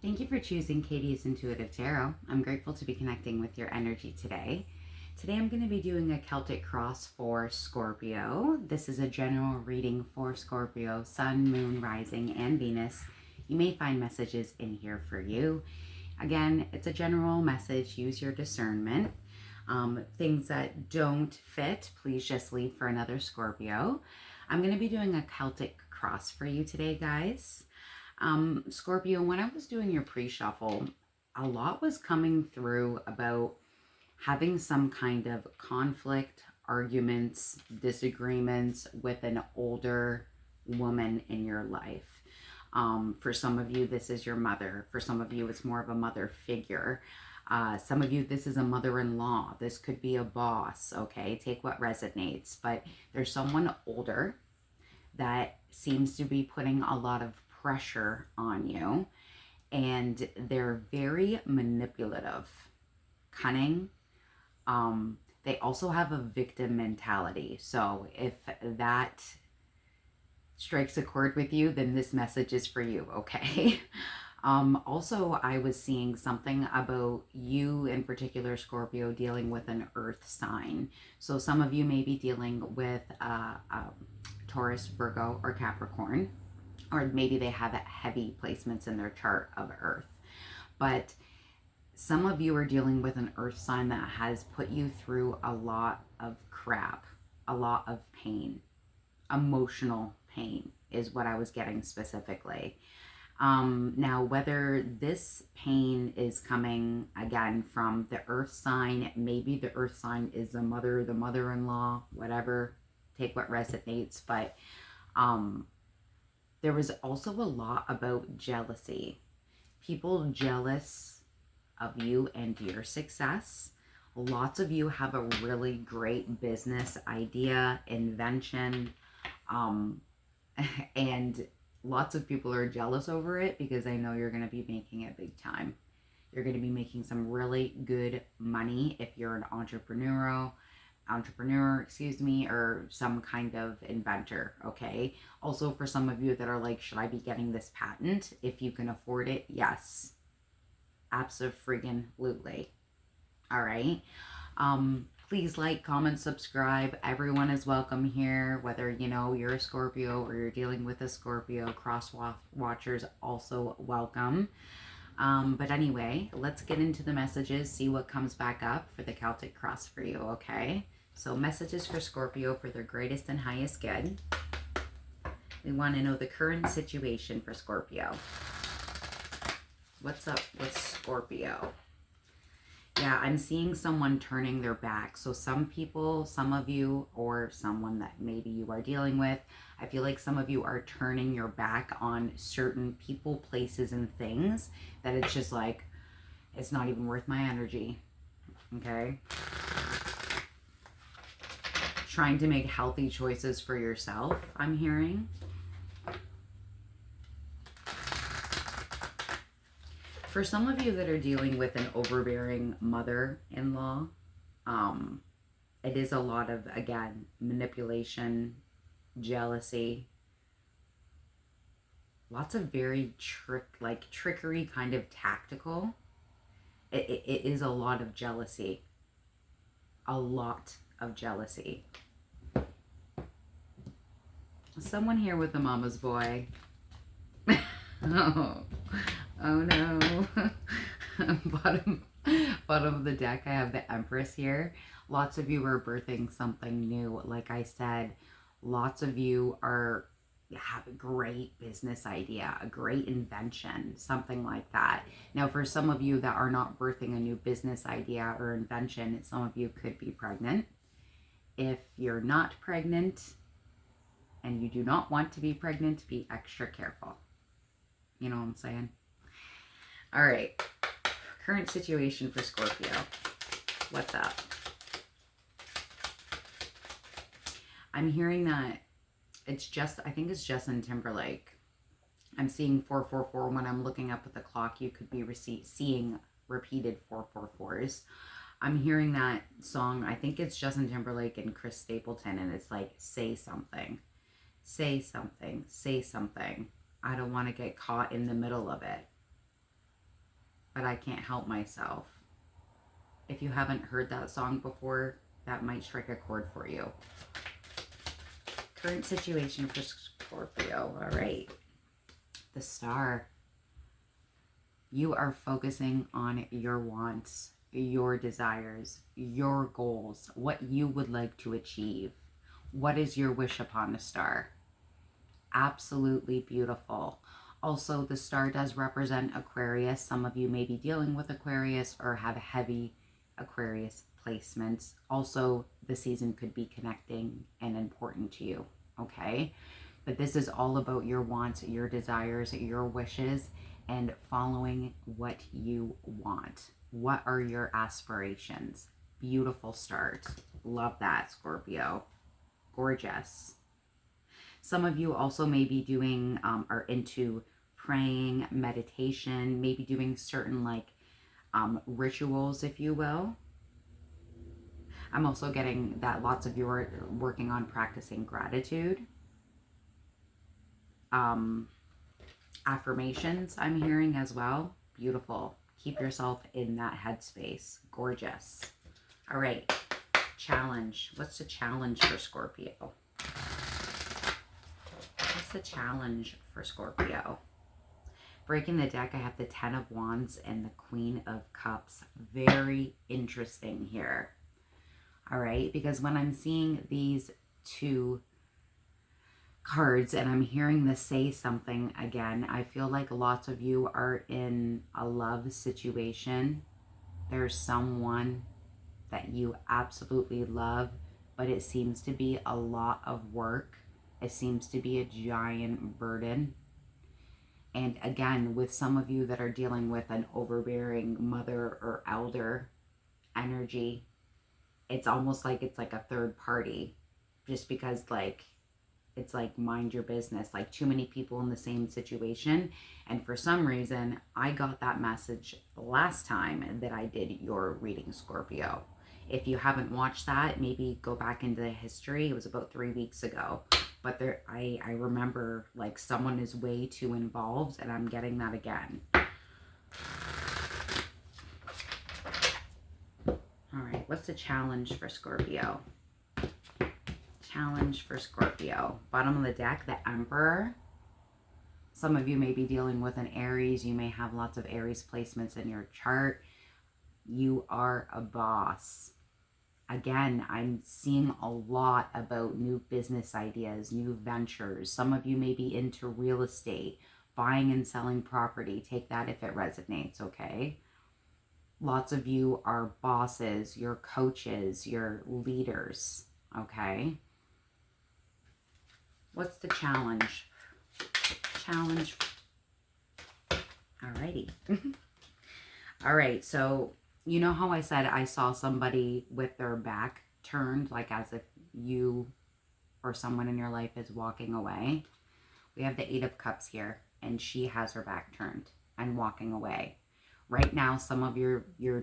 Thank you for choosing Katie's Intuitive Tarot. I'm grateful to be connecting with your energy today. Today I'm going to be doing a Celtic Cross for Scorpio. This is a general reading for Scorpio, Sun, Moon, Rising, and Venus. You may find messages in here for you. Again, it's a general message. Use your discernment. Things that don't fit, please just leave for another Scorpio. I'm going to be doing a Celtic Cross for you today, guys. Scorpio, when I was doing your pre-shuffle, a lot was coming through about having some kind of conflict, arguments, disagreements with an older woman in your life. For some of you, this is your mother. For some of you, it's more of a mother figure. Some of you, this is a mother-in-law. This could be a boss, okay? Take what resonates. But there's someone older that seems to be putting a lot of pressure on you, and they're very manipulative, cunning. They also have a victim mentality. So if that strikes a chord with you, then this message is for you, okay? Also, I was seeing something about you in particular, Scorpio, dealing with an earth sign. So some of you may be dealing with Taurus, Virgo, or Capricorn, or maybe they have heavy placements in their chart of earth. But some of you are dealing with an earth sign that has put you through a lot of crap, a lot of pain. Emotional pain is what I was getting specifically. Now, whether this pain is coming, again, from the earth sign, maybe the earth sign is the mother, the mother-in-law, whatever, take what resonates, but there was also a lot about jealousy. People jealous of you and your success. Lots of you have a really great business idea, invention, and lots of people are jealous over it because I know you're going to be making it big time. You're going to be making some really good money if you're an entrepreneur, or some kind of inventor, okay? Also, for some of you that are like, should I be getting this patent? If you can afford it, yes. Abso-freaking-lutely. All right? Please like, comment, subscribe. Everyone is welcome here, whether, you know, you're a Scorpio or you're dealing with a Scorpio. Cross watchers also welcome. But anyway, let's get into the messages, see what comes back up for the Celtic Cross for you, okay? So messages for Scorpio for their greatest and highest good. We want to know the current situation for Scorpio. What's up with Scorpio? Yeah, I'm seeing someone turning their back. So some people, some of you, or someone that maybe you are dealing with, I feel like some of you are turning your back on certain people, places, and things that it's just like, it's not even worth my energy, okay? Trying to make healthy choices for yourself, I'm hearing. For some of you that are dealing with an overbearing mother-in-law, it is a lot of, again, manipulation, jealousy, lots of very trickery, kind of tactical. It is a lot of jealousy, a lot of jealousy. Someone here with a mama's boy. Oh no. bottom of the deck, I have the Empress here. Lots of you are birthing something new. Like I said, lots of you have a great business idea, a great invention, something like that. Now, for some of you that are not birthing a new business idea or invention, some of you could be pregnant. If you're not pregnant and you do not want to be pregnant, be extra careful. You know what I'm saying? All right. Current situation for Scorpio. What's up? I'm hearing that I think it's Justin Timberlake. I'm seeing 444 when I'm looking up at the clock. You could be seeing repeated 444s. I'm hearing that song. I think it's Justin Timberlake and Chris Stapleton, and it's like, say something. Say something. Say something. I don't want to get caught in the middle of it. but I can't help myself. If you haven't heard that song before, that might strike a chord for you. Current situation for Scorpio. All right. The Star. You are focusing on your wants, your desires, your goals, what you would like to achieve. What is your wish upon a star? Absolutely beautiful. Also, the star does represent Aquarius. Some of you may be dealing with Aquarius or have heavy Aquarius placements. Also, the season could be connecting and important to you, okay? But this is all about your wants, your desires, your wishes, and following what you want. What are your aspirations? Beautiful start. Love that, Scorpio. Gorgeous. Some of you also may be doing, are into praying, meditation, maybe doing certain rituals, if you will. I'm also getting that lots of you are working on practicing gratitude. Affirmations I'm hearing as well. Beautiful. Keep yourself in that headspace. Gorgeous. All right. Challenge. What's the challenge for Scorpio? What's the challenge for Scorpio? Breaking the deck, I have the Ten of Wands and the Queen of Cups. Very interesting here. All right, because when I'm seeing these two cards and I'm hearing this say something again, I feel like lots of you are in a love situation. There's someone that you absolutely love, but it seems to be a lot of work. It seems to be a giant burden. And again, with some of you that are dealing with an overbearing mother or elder energy, it's almost like it's like a third party, just because it's like mind your business, like too many people in the same situation. And for some reason, I got that message the last time that I did your reading, Scorpio. If you haven't watched that, maybe go back into the history. It was about 3 weeks ago. But I remember like someone is way too involved, and I'm getting that again. All right, what's the challenge for Scorpio? Challenge for Scorpio. Bottom of the deck, the Emperor. Some of you may be dealing with an Aries. You may have lots of Aries placements in your chart. You are a boss. Again, I'm seeing a lot about new business ideas, new ventures. Some of you may be into real estate, buying and selling property. Take that if it resonates, okay? Lots of you are bosses, you're coaches, you're leaders, okay? What's the challenge? Challenge. Alrighty. All right, so you know how I said I saw somebody with their back turned, like as if you or someone in your life is walking away? We have the Eight of Cups here, and she has her back turned and walking away. Right now, some of you, you're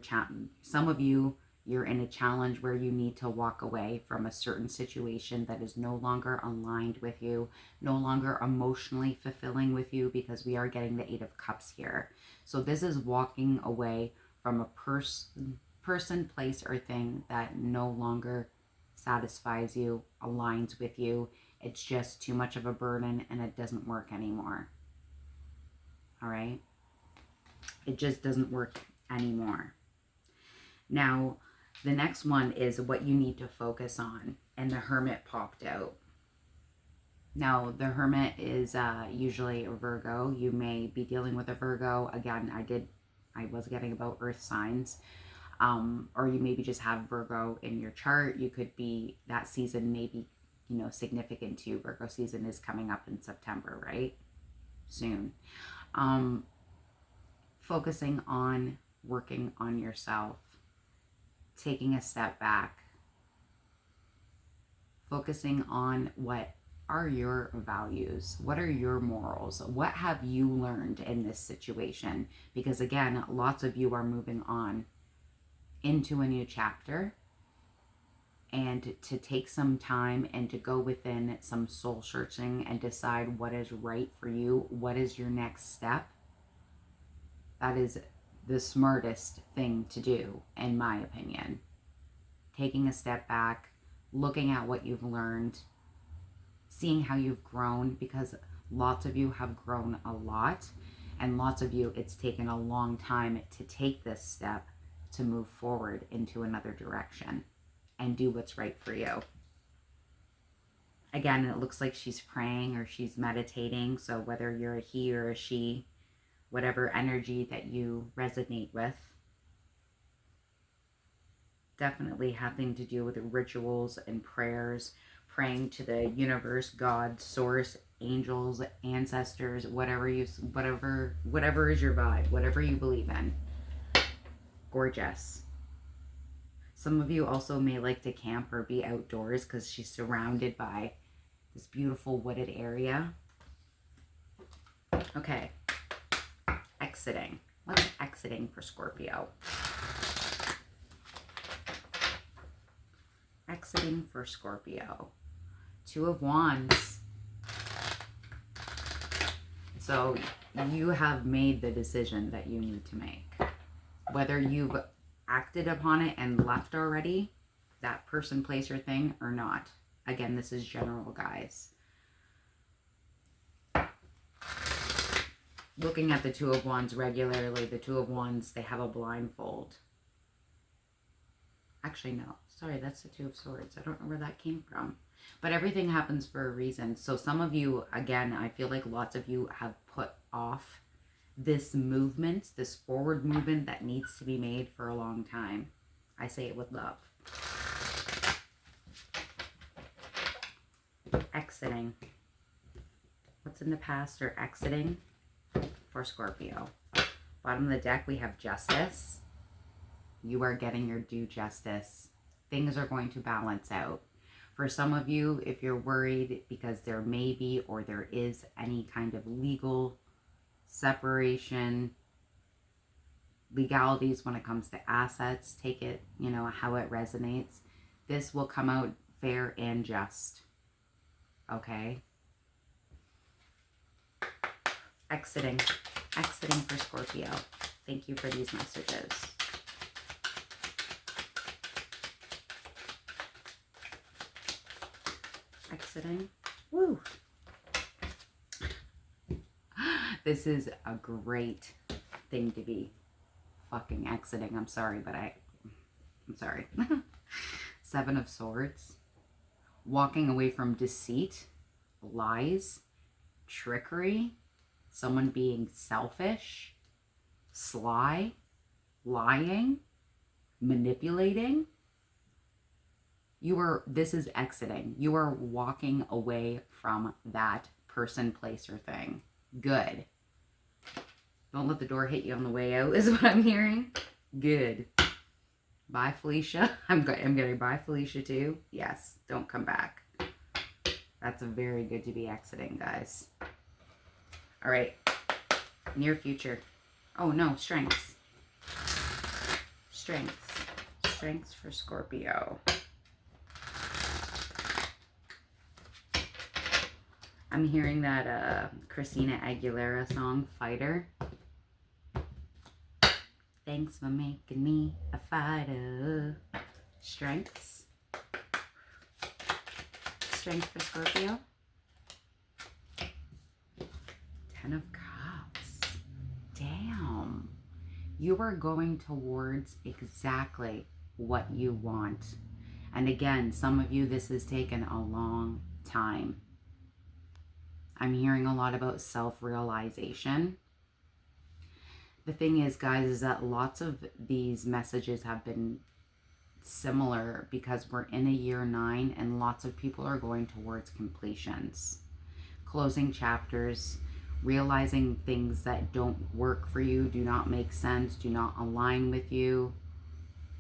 in a challenge where you need to walk away from a certain situation that is no longer aligned with you, no longer emotionally fulfilling with you, because we are getting the Eight of Cups here. So this is walking away from a person, place, or thing that no longer satisfies you, aligns with you. It's just too much of a burden and it doesn't work anymore. All right? It just doesn't work anymore. Now, the next one is what you need to focus on, and the Hermit popped out. Now, the Hermit is usually a Virgo. You may be dealing with a Virgo. Again, I was getting about earth signs. Or you maybe just have Virgo in your chart. You could be, that season may be, significant to you. Virgo season is coming up in September, right? Soon. Focusing on working on yourself. Taking a step back. Focusing on what are your values? What are your morals? What have you learned in this situation? Because again, lots of you are moving on into a new chapter, and to take some time and to go within some soul searching and decide what is right for you. What is your next step? That is the smartest thing to do, in my opinion. Taking a step back, looking at what you've learned, seeing how you've grown, because lots of you have grown a lot, and lots of you, it's taken a long time to take this step to move forward into another direction and do what's right for you. Again, it looks like she's praying or she's meditating. So whether you're a he or a she, whatever energy that you resonate with, definitely having to do with rituals and prayers, praying to the universe, God, source, angels, ancestors, whatever is your vibe, whatever you believe in. Gorgeous. Some of you also may like to camp or be outdoors because she's surrounded by this beautiful wooded area. Okay. Exiting. What's exiting for Scorpio? Exiting for Scorpio. Two of Wands. So you have made the decision that you need to make. Whether you've acted upon it and left already, that person, place, or thing, or not. Again, this is general, guys. Looking at the Two of Wands regularly, the Two of Wands, they have a blindfold. Actually, no. Sorry, that's the Two of Swords. I don't know where that came from. But everything happens for a reason. So some of you, again, I feel like lots of you have put off this movement, this forward movement that needs to be made for a long time. I say it with love. Exiting. What's in the past or exiting for Scorpio? Bottom of the deck, we have Justice. You are getting your due justice. Things are going to balance out. For some of you, if you're worried because there may be or there is any kind of legal separation, legalities when it comes to assets, take it, how it resonates. This will come out fair and just. Okay? Exiting for Scorpio. Thank you for these messages. Exiting. Woo! This is a great thing to be fucking exiting. I'm sorry, but I'm sorry. Seven of Swords. Walking away from deceit, lies, trickery, someone being selfish, sly, lying, manipulating. This is exiting. You are walking away from that person, place, or thing. Good. Don't let the door hit you on the way out, is what I'm hearing. Good. Bye, Felicia. I'm getting bye, Felicia, too. Yes, don't come back. That's a very good to be exiting, guys. All right. Near future. Oh, no, strengths. Strengths. Strengths for Scorpio. I'm hearing that Christina Aguilera song, Fighter. Thanks for making me a fighter. Strengths. Strength for Scorpio. Ten of Cups. Damn. You are going towards exactly what you want. And again, some of you, this has taken a long time. I'm hearing a lot about self-realization. The thing is, guys, is that lots of these messages have been similar because we're in a year 9 and lots of people are going towards completions. Closing chapters, realizing things that don't work for you, do not make sense, do not align with you.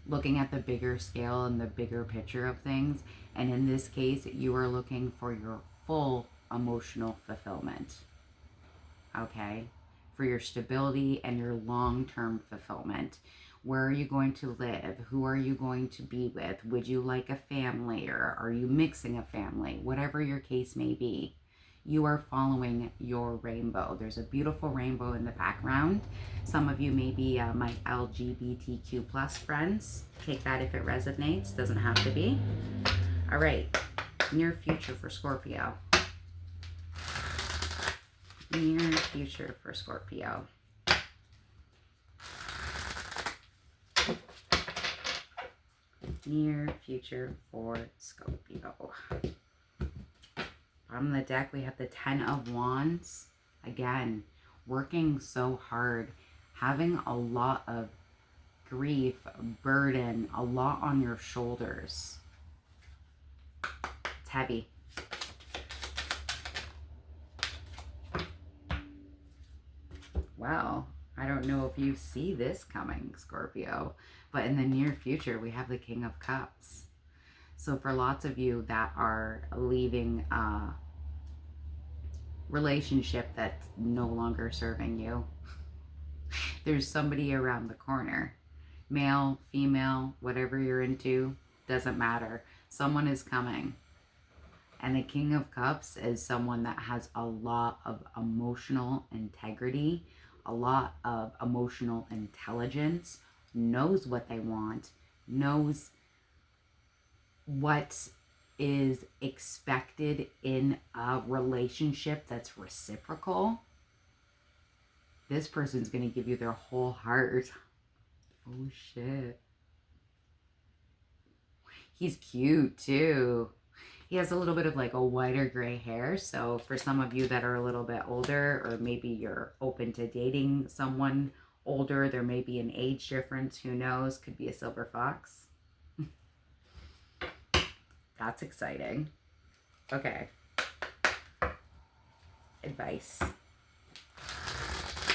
Looking at the bigger scale and the bigger picture of things. And in this case, you are looking for your full emotional fulfillment. Okay? For your stability and your long-term fulfillment. Where are you going to live? Who are you going to be with? Would you like a family, or are you mixing a family? Whatever your case may be, You are following your rainbow. There's a beautiful rainbow in the background. Some of you may be my LGBTQ plus friends. Take that if it resonates. Doesn't have to be. All right. Near future for Scorpio. Near future for Scorpio. Near future for Scorpio. Bottom of the deck, we have the Ten of Wands. Again, working so hard, having a lot of grief, burden, a lot on your shoulders. It's heavy. Well, I don't know if you see this coming, Scorpio, but in the near future, we have the King of Cups. So for lots of you that are leaving a relationship that's no longer serving you, there's somebody around the corner. Male, female, whatever you're into, doesn't matter. Someone is coming. And the King of Cups is someone that has a lot of emotional integrity, a lot of emotional intelligence, knows what they want, knows what is expected in a relationship that's reciprocal. This person's going to give you their whole heart. Oh, shit. He's cute, too. He has a little bit of like a whiter gray hair. So for some of you that are a little bit older, or maybe you're open to dating someone older, there may be an age difference. Who knows? Could be a silver fox. That's exciting. Okay. Advice.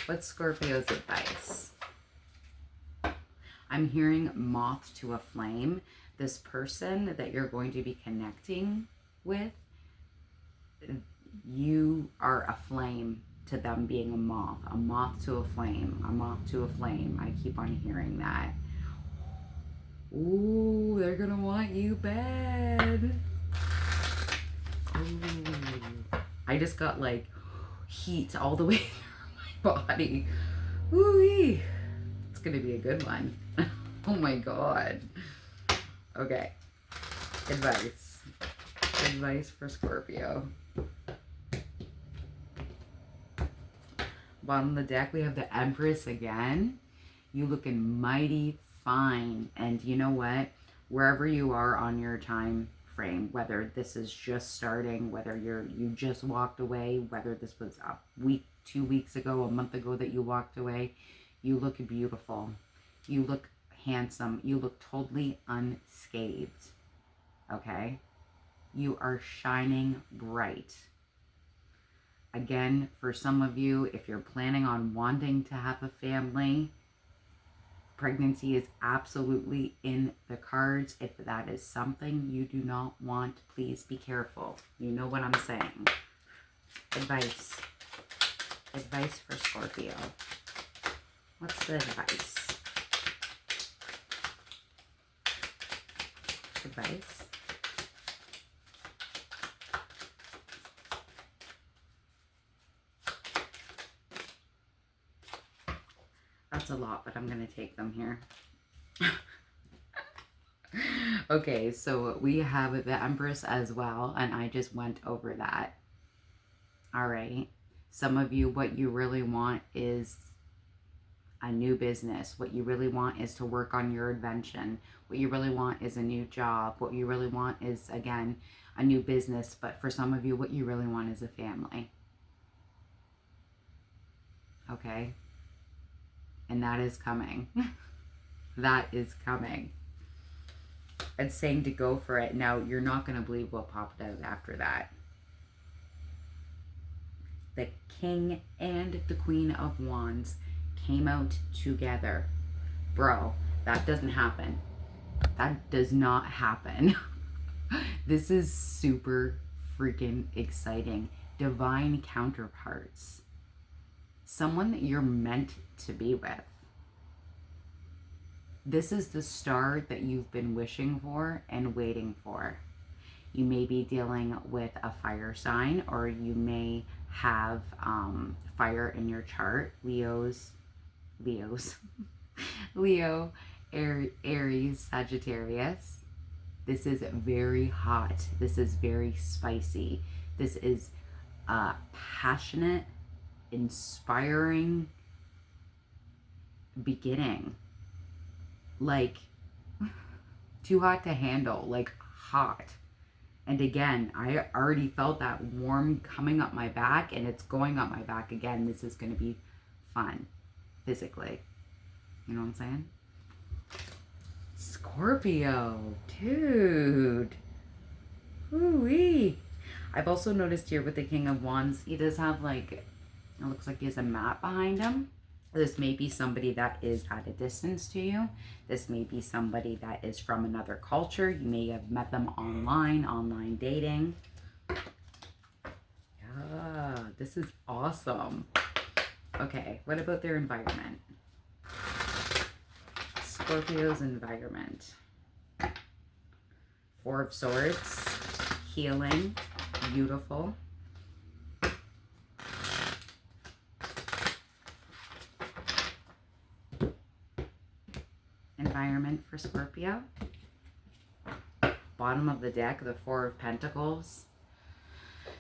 What's Scorpio's advice? I'm hearing moth to a flame. This person that you're going to be connecting with, you are a flame to them being a moth to a flame, a moth to a flame. I keep on hearing that. Ooh, they're gonna want you bad. Ooh. I just got like heat all the way through my body. Ooh, it's gonna be a good one. Oh my God. Okay. Advice. Advice for Scorpio. Bottom of the deck, we have the Empress again. You looking mighty fine. And you know what? Wherever you are on your time frame, whether this is just starting, whether you just walked away, whether this was a week, 2 weeks ago, a month ago that you walked away, you look beautiful. You look handsome. You look totally unscathed. Okay? You are shining bright. Again, for some of you, if you're planning on wanting to have a family, pregnancy is absolutely in the cards. If that is something you do not want, please be careful. You know what I'm saying. Advice. Advice for Scorpio. What's the advice? Advice. That's a lot, but I'm going to take them here. Okay, so we have the Empress as well, and I just went over that. All right. Some of you, what you really want is a new business. What you really want is to work on your invention. What you really want is a new job. What you really want is, again, a new business. But for some of you, what you really want is a family. Okay? And that is coming. That is coming. It's saying to go for it. Now, you're not going to believe what popped out after that. The King and the Queen of Wands came out together. Bro, that doesn't happen. That does not happen. This is super freaking exciting. Divine counterparts. Someone that you're meant to be with. This is the star that you've been wishing for and waiting for. You may be dealing with a fire sign, or you may have fire in your chart. Leo's, Leo, Aries, Sagittarius. This is very hot. This is very spicy. This is passionate, inspiring beginning. Like, too hot to handle, like hot. And again, I already felt that warm coming up my back, and it's going up my back again. This is going to be fun physically. You know what I'm saying? Scorpio, dude. Ooh-wee. I've also noticed here with the King of Wands, he does have like, it looks like he has a mat behind him. This may be somebody that is at a distance to you. This may be somebody that is from another culture. You may have met them online dating. Yeah, this is awesome. Okay, what about their environment? Scorpio's environment. Four of Swords, healing, beautiful. Environment for Scorpio. Bottom of the deck, the Four of Pentacles.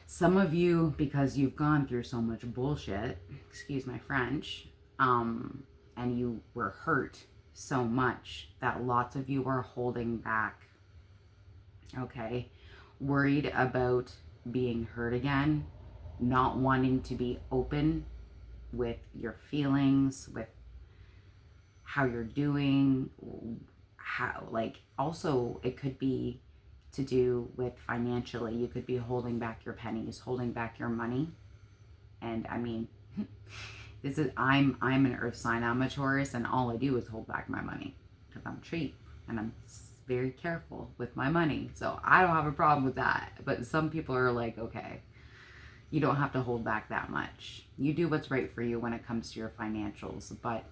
Some of you, because you've gone through so much bullshit, excuse my French, and you were hurt so much that lots of you are holding back. Okay? Worried about being hurt again, not wanting to be open with your feelings, with how you're doing, how, like, also it could be to do with financially. You could be holding back your pennies, holding back your money. And I mean, this is, I'm an earth sign, I'm a Taurus, and all I do is hold back my money because I'm cheap and I'm very careful with my money. So I don't have a problem with that. But some people are like, okay, you don't have to hold back that much. You do what's right for you when it comes to your financials. But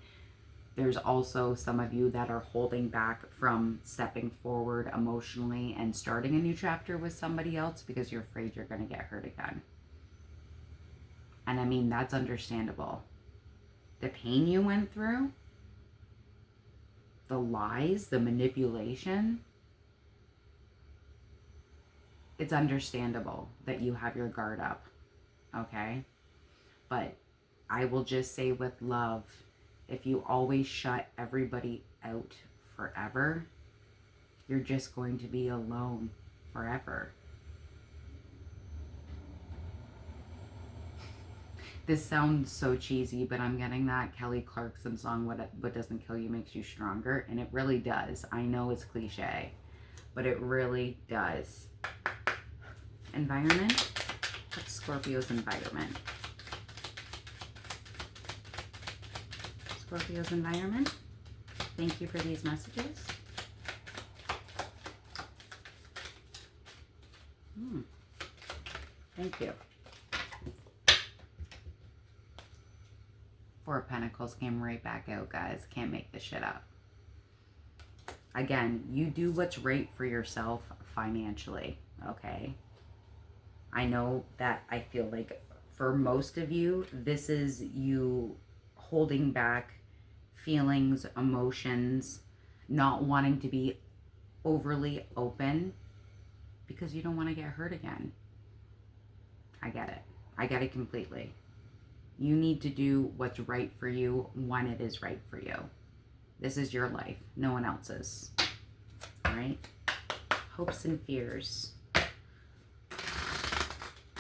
there's also some of you that are holding back from stepping forward emotionally and starting a new chapter with somebody else because you're afraid you're going to get hurt again. And I mean, that's understandable. The pain you went through, the lies, the manipulation, it's understandable that you have your guard up, okay? But I will just say with love, if you always shut everybody out forever, you're just going to be alone forever. This sounds so cheesy, but I'm getting that Kelly Clarkson song, What Doesn't Kill You Makes You Stronger, and it really does. I know it's cliche, but it really does. Environment? What's Scorpio's environment? Scorpio's environment. Thank you for these messages. Thank you. Four of Pentacles came right back out, guys. Can't make this shit up. Again, you do what's right for yourself financially, okay? I know that I feel like for most of you, this is you holding back feelings, emotions, not wanting to be overly open because you don't want to get hurt again. I get it. I get it completely. You need to do what's right for you when it is right for you. This is your life, no one else's. All right? Hopes and fears.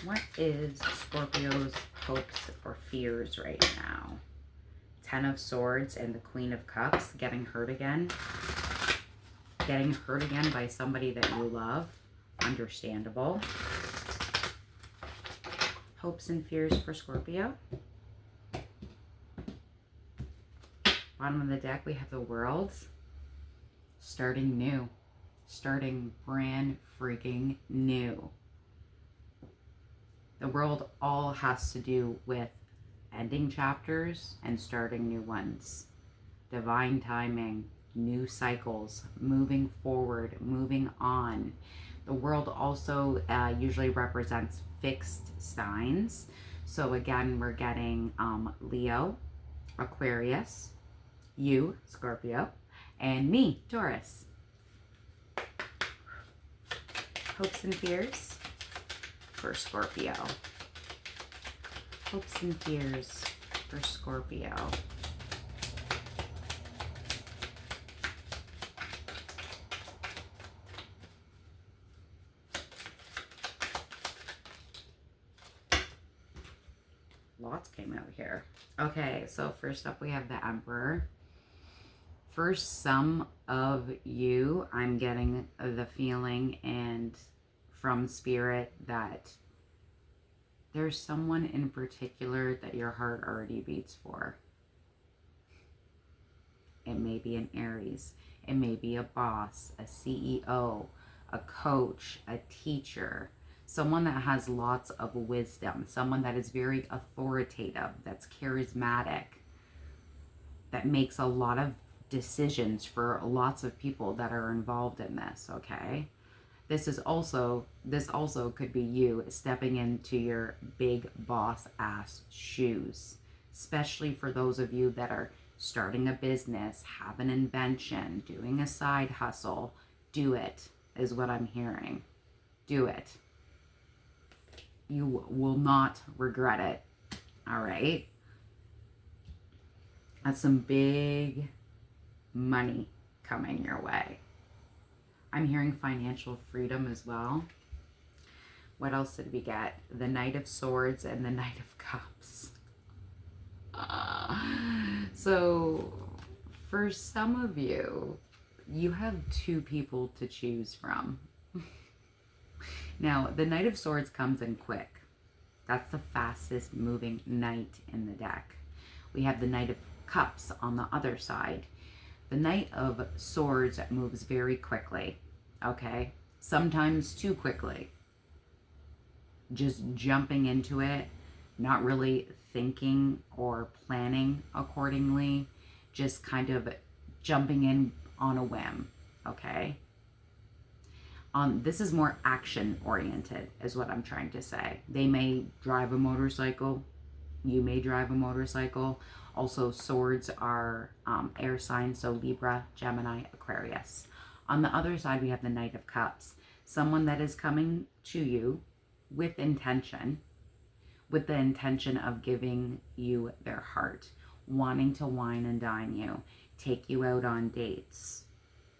What is Scorpio's hopes or fears right now? Ten of Swords and the Queen of Cups. Getting hurt again. Getting hurt again by somebody that you love. Understandable. Hopes and fears for Scorpio. Bottom of the deck, we have the World. Starting new. Starting brand freaking new. The World all has to do with ending chapters and starting new ones. Divine timing, new cycles, moving forward, moving on. The world also usually represents fixed signs. So again, we're getting Leo, Aquarius, you, Scorpio, and me, Taurus. Hopes and fears for Scorpio. Hopes and fears for Scorpio. Lots came out here. Okay, so first up we have the Emperor. For some of you, I'm getting the feeling and from Spirit that there's someone in particular that your heart already beats for. It may be an Aries. It may be a boss, a CEO, a coach, a teacher, someone that has lots of wisdom, someone that is very authoritative, that's charismatic, that makes a lot of decisions for lots of people that are involved in this, okay? This also could be you stepping into your big boss ass shoes, especially for those of you that are starting a business, have an invention, doing a side hustle. Do it, is what I'm hearing. Do it. You will not regret it. All right? That's some big money coming your way. I'm hearing financial freedom as well. What else did we get? The Knight of Swords and the Knight of Cups. So for some of you, you have two people to choose from. Now, the Knight of Swords comes in quick. That's the fastest moving knight in the deck. We have the Knight of Cups on the other side. The Knight of Swords moves very quickly, okay? Sometimes too quickly. Just jumping into it, not really thinking or planning accordingly, just kind of jumping in on a whim, okay? This is more action oriented is what I'm trying to say. They may drive a motorcycle. You may drive a motorcycle. Also, swords are air signs, so Libra, Gemini, Aquarius. On the other side, we have the Knight of Cups. Someone that is coming to you with intention, with the intention of giving you their heart, wanting to wine and dine you, take you out on dates,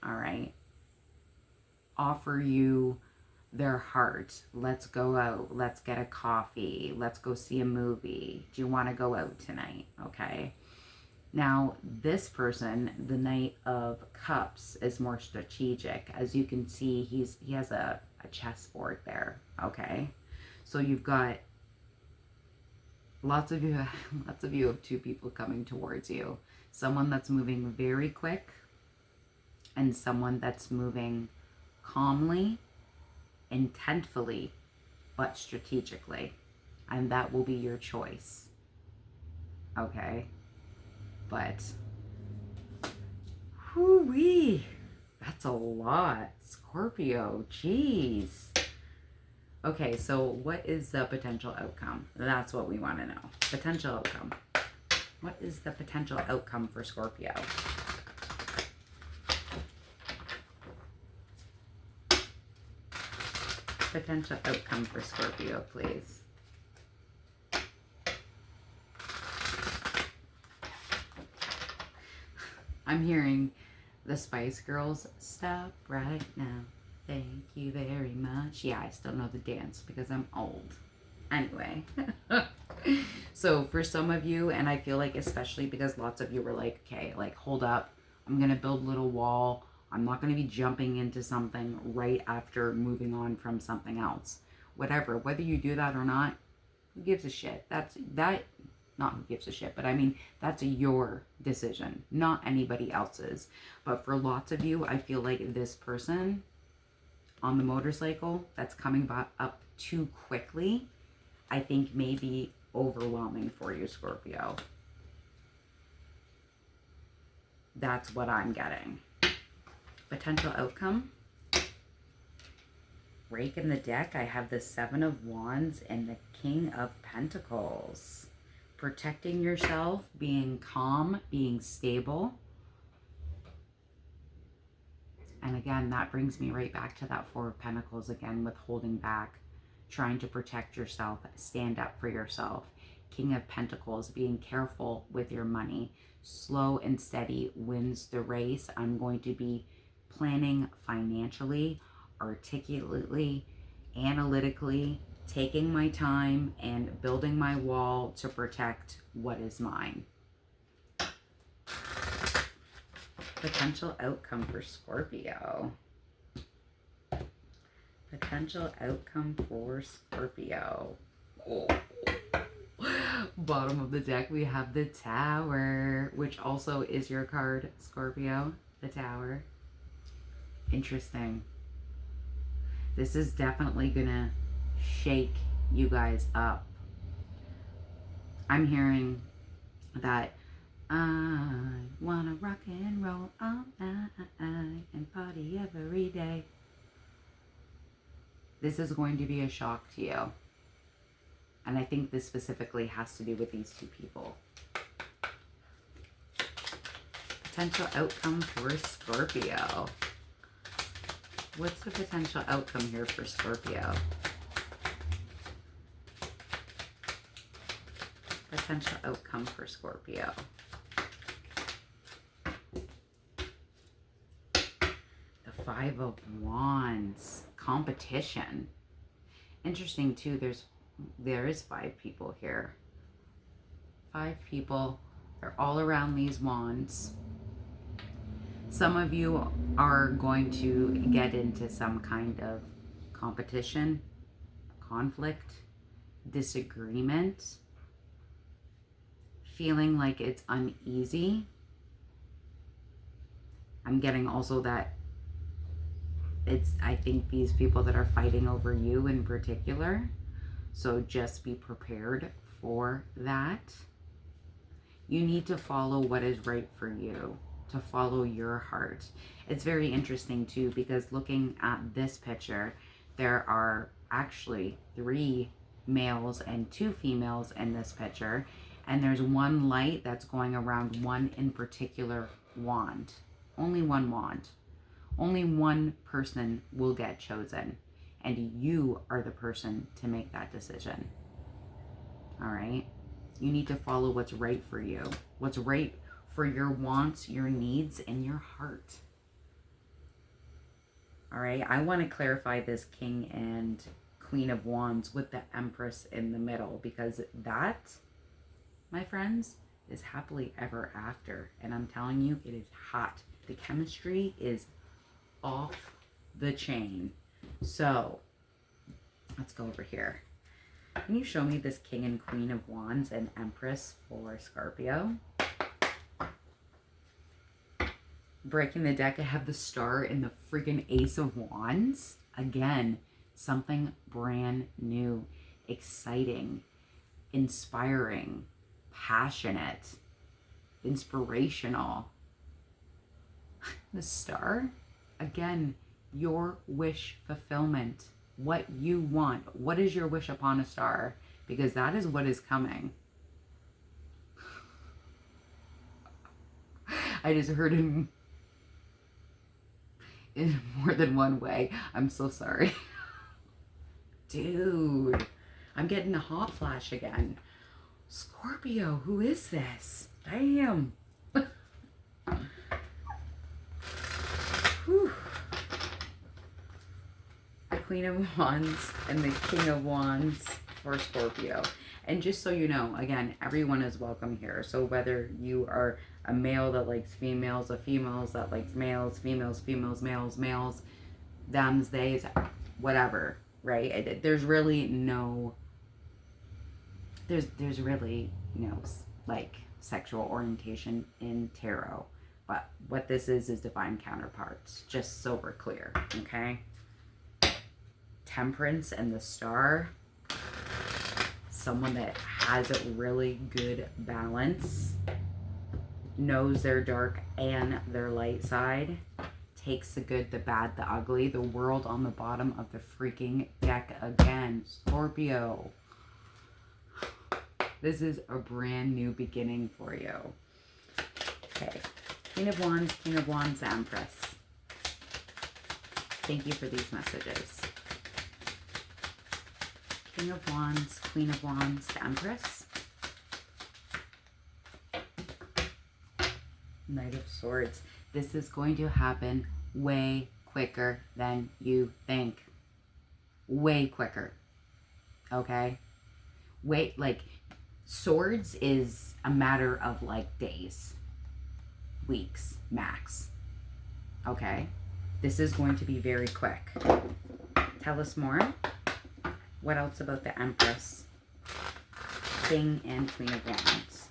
all right? Offer you their heart. Let's go out. Let's get a coffee. Let's go see a movie. Do you want to go out tonight? Okay. Now, this person, the Knight of Cups, is more strategic. As you can see, he has a chessboard there. Okay. So you've got lots of you have two people coming towards you. Someone that's moving very quick and someone that's moving calmly, intentfully, but strategically. And that will be your choice. Okay? But, whoo-wee, that's a lot. Scorpio, jeez. Okay, so what is the potential outcome? That's what we want to know. Potential outcome. What is the potential outcome for Scorpio? Potential outcome for Scorpio, please. I'm hearing the Spice Girls, stop right now. Thank you very much. Yeah, I still know the dance because I'm old. Anyway. So for some of you, and I feel like especially because lots of you were like, okay, like hold up. I'm going to build a little wall. I'm not going to be jumping into something right after moving on from something else. Whatever, whether you do that or not, who gives a shit? Not who gives a shit, but I mean, that's your decision, not anybody else's. But for lots of you, I feel like this person on the motorcycle that's coming up too quickly, I think may be overwhelming for you, Scorpio. That's what I'm getting. Potential outcome. Rake in the deck, I have the Seven of Wands and the King of Pentacles. Protecting yourself, being calm, being stable. And again, that brings me right back to that Four of Pentacles again, with holding back, trying to protect yourself, stand up for yourself. King of Pentacles, being careful with your money. Slow and steady wins the race. I'm going to be planning financially, articulately, analytically, taking my time and building my wall to protect what is mine. Potential outcome for Scorpio. Potential outcome for Scorpio. Oh. Bottom of the deck, we have the Tower, which also is your card, Scorpio. The Tower. Interesting. This is definitely gonna shake you guys up. I'm hearing that I wanna rock and roll all night and party every day. This is going to be a shock to you. And I think this specifically has to do with these two people. Potential outcome for Scorpio. What's the potential outcome here for Scorpio? Potential outcome for Scorpio. The Five of Wands. Competition. Interesting too, there is 5 people here. 5 people. They're all around these wands. Some of you are going to get into some kind of competition, conflict, disagreement, feeling like it's uneasy. I'm getting also that I think these people that are fighting over you in particular. So just be prepared for that. You need to follow what is right for you, to follow your heart. It's very interesting too, because looking at this picture, there are actually 3 males and 2 females in this picture. And there's one light that's going around one in particular wand. Only one wand. Only one person will get chosen. And you are the person to make that decision. All right? You need to follow what's right for you. What's right for your wants, your needs, and your heart. All right? I want to clarify this King and Queen of Wands with the Empress in the middle, because that, my friends, is happily ever after. And I'm telling you, it is hot. The chemistry is off the chain. So, let's go over here. Can you show me this King and Queen of Wands and Empress for Scorpio? Breaking the deck, I have the Star and the freaking Ace of Wands. Again, something brand new, exciting, inspiring, passionate, inspirational. The Star, again, your wish fulfillment, what you want. What is your wish upon a star? Because that is what is coming. I just heard in more than one way. I'm so sorry. Dude, I'm getting a hot flash again. Scorpio, who is this? Damn. Whew. The Queen of Wands and the King of Wands for Scorpio. And just so you know, again, everyone is welcome here. So whether you are a male that likes females, a females that likes males, females, females, males, males, thems, theys, whatever, right? There's really no, there's really no like sexual orientation in tarot. But what this is divine counterparts, just so we're clear, okay? Temperance and the Star. Someone that has a really good balance, knows their dark and their light side, takes the good, the bad, the ugly. The world on the bottom of the freaking deck again. Scorpio. This is a brand new beginning for you. Okay. Queen of Wands, King of Wands, the Empress. Thank you for these messages. King of Wands, Queen of Wands, the Empress. Knight of Swords. This is going to happen way quicker than you think. Way quicker. Okay? Wait, like, swords is a matter of like days, weeks, max. Okay? This is going to be very quick. Tell us more. What else about the Empress? King and Queen of Wands.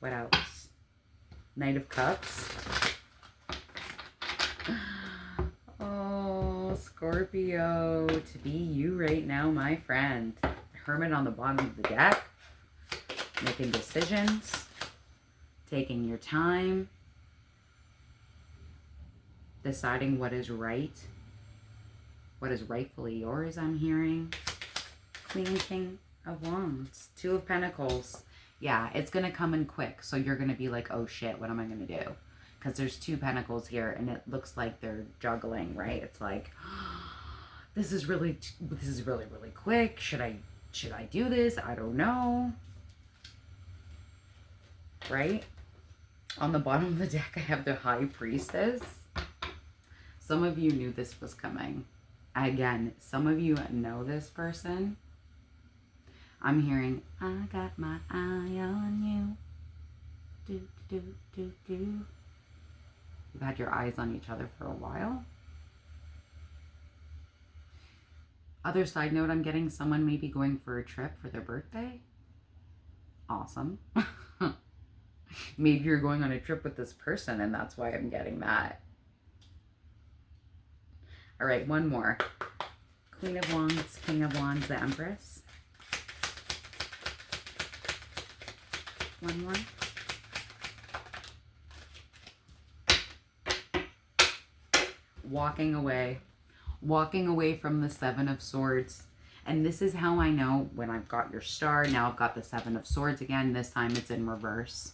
What else? Knight of Cups. Oh, Scorpio, to be you right now, my friend. Hermit on the bottom of the deck. Making decisions. Taking your time. Deciding what is right. What is rightfully yours, I'm hearing. Queen and King of Wands. Two of Pentacles. Yeah, it's going to come in quick. So you're going to be like, oh shit, what am I going to do? Because there's two Pentacles here and it looks like they're juggling, right? It's like, this is really, really quick. Should I do this? I don't know. Right? On the bottom of the deck, I have the High Priestess. Some of you knew this was coming. Again, some of you know this person. I'm hearing, I got my eye on you. Do, do, do, do. You've had your eyes on each other for a while. Other side note, I'm getting someone maybe going for a trip for their birthday. Awesome. Maybe you're going on a trip with this person and that's why I'm getting that. All right, one more. Queen of Wands, King of Wands, the Empress. One more. Walking away. Walking away from the Seven of Swords. And this is how I know when I've got your star. Now I've got the Seven of Swords again. This time it's in reverse.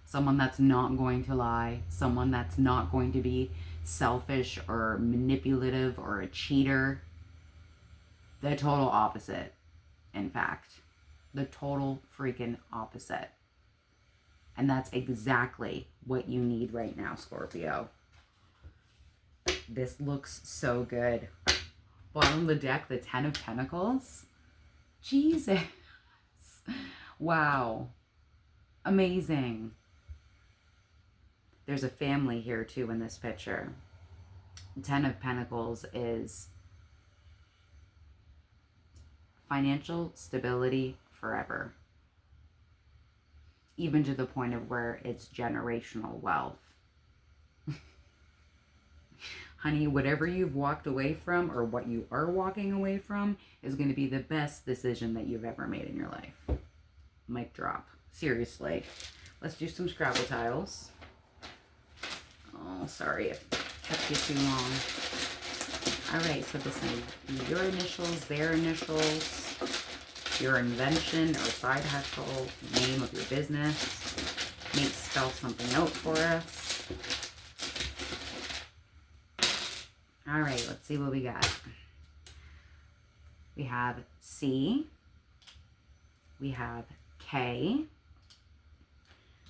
Someone that's not going to lie. Someone that's not going to be selfish or manipulative or a cheater. The total opposite, in fact. The total freaking opposite. And that's exactly what you need right now, Scorpio. This looks so good. Bottom of the deck, the Ten of Pentacles. Jesus. Wow. Amazing. There's a family here too in this picture. Ten of Pentacles is financial stability forever. Even to the point of where it's generational wealth. Honey, whatever you've walked away from or what you are walking away from is going to be the best decision that you've ever made in your life. Mic drop. Seriously. Let's do some Scrabble tiles. Oh, sorry if it took you too long. All right, so this may be your initials, their initials, your invention or side hustle, name of your business. Maybe spell something out for us. All right, let's see what we got. We have C. We have K.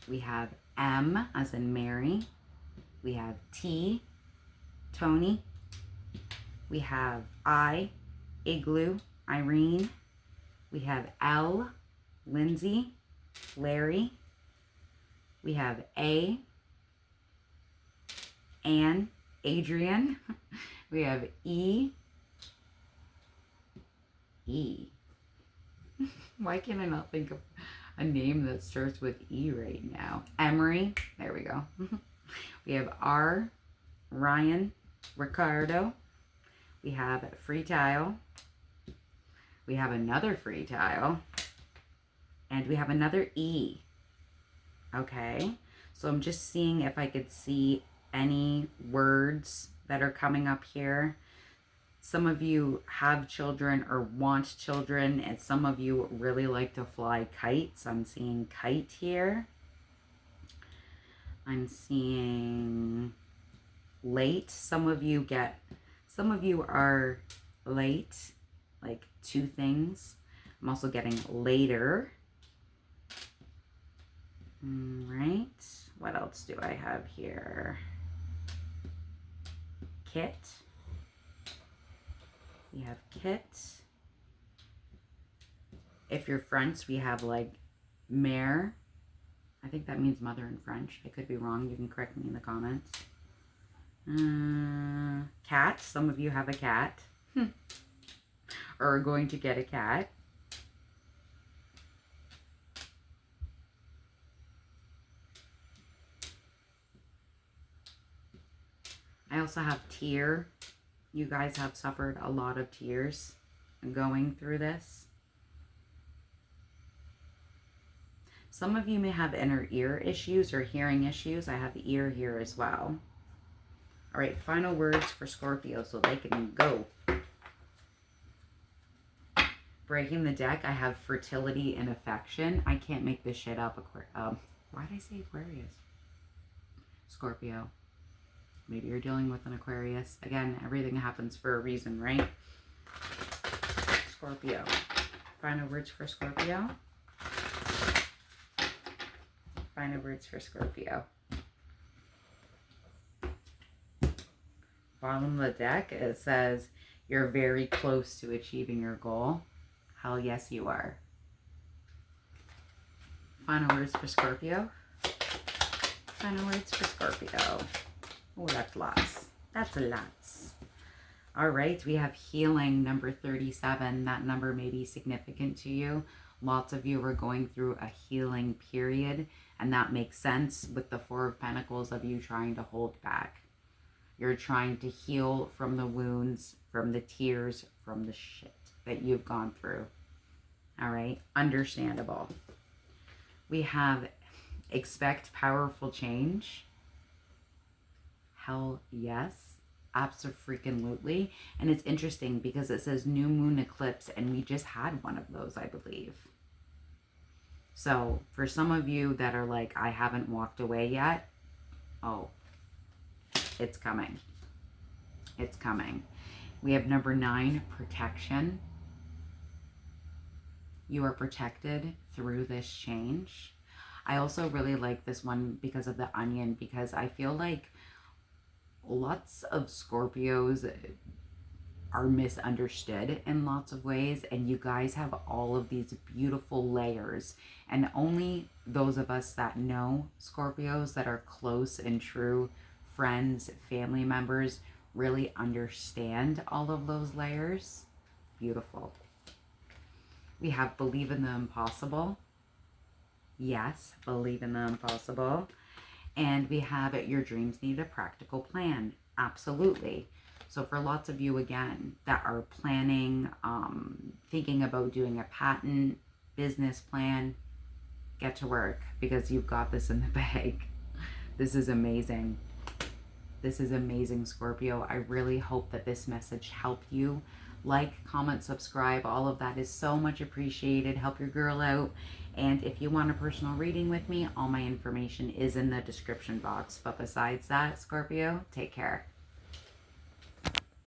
We have M as in Mary. We have T, Tony. We have I, Igloo, Irene. We have L, Lindsay, Larry. We have A, Anne, Adrian. We have E. Why can't I not think of a name that starts with E right now? Emery. There we go. We have R, Ryan, Ricardo. We have free tile. We have another free tile. And we have another E. Okay. So I'm just seeing if I could see any words that are coming up here. Some of you have children or want children, and some of you really like to fly kites. I'm seeing kite here. I'm seeing late. Some of you are late, like two things. I'm also getting later. Right. What else do I have here? Kit. We have kit. If you're French, we have like mère. I think that means mother in French. I could be wrong. You can correct me in the comments. Cat. Some of you have a cat. Or are going to get a cat. I also have tear. You guys have suffered a lot of tears going through this. Some of you may have inner ear issues or hearing issues. I have ear here as well. All right, final words for Scorpio so they can go. Breaking the deck, I have fertility and affection. I can't make this shit up. Why did I say Aquarius? Scorpio. Maybe you're dealing with an Aquarius. Again, everything happens for a reason, right? Scorpio. Final words for Scorpio. Final words for Scorpio. Bottom of the deck, it says, you're very close to achieving your goal. Hell yes, you are. Final words for Scorpio. Final words for Scorpio. Oh, that's lots. That's lots. All right, we have healing, number 37. That number may be significant to you. Lots of you are going through a healing period, and that makes sense with the Four of Pentacles of you trying to hold back. You're trying to heal from the wounds, from the tears, from the shit that you've gone through. All right, understandable. We have expect powerful change. Hell yes, abso-freaking-lutely. And it's interesting because it says new moon eclipse, and we just had one of those, I believe. So for some of you that are like, I haven't walked away yet, oh, it's coming. It's coming. We have number 9, protection. You are protected through this change. I also really like this one because of the onion, because I feel like lots of Scorpios are misunderstood in lots of ways, and you guys have all of these beautiful layers, and only those of us that know Scorpios, that are close and true friends, family members, really understand all of those layers. Beautiful. We have believe in the impossible. Yes, believe in the impossible. And we have your dreams need a practical plan. Absolutely. So for lots of you, again, that are planning, thinking about doing a patent, business plan, get to work, because you've got this in the bag. This is amazing. This is amazing, Scorpio. I really hope that this message helped you. Like, comment, subscribe. All of that is so much appreciated. Help your girl out. And if you want a personal reading with me, all my information is in the description box. But besides that, Scorpio, take care.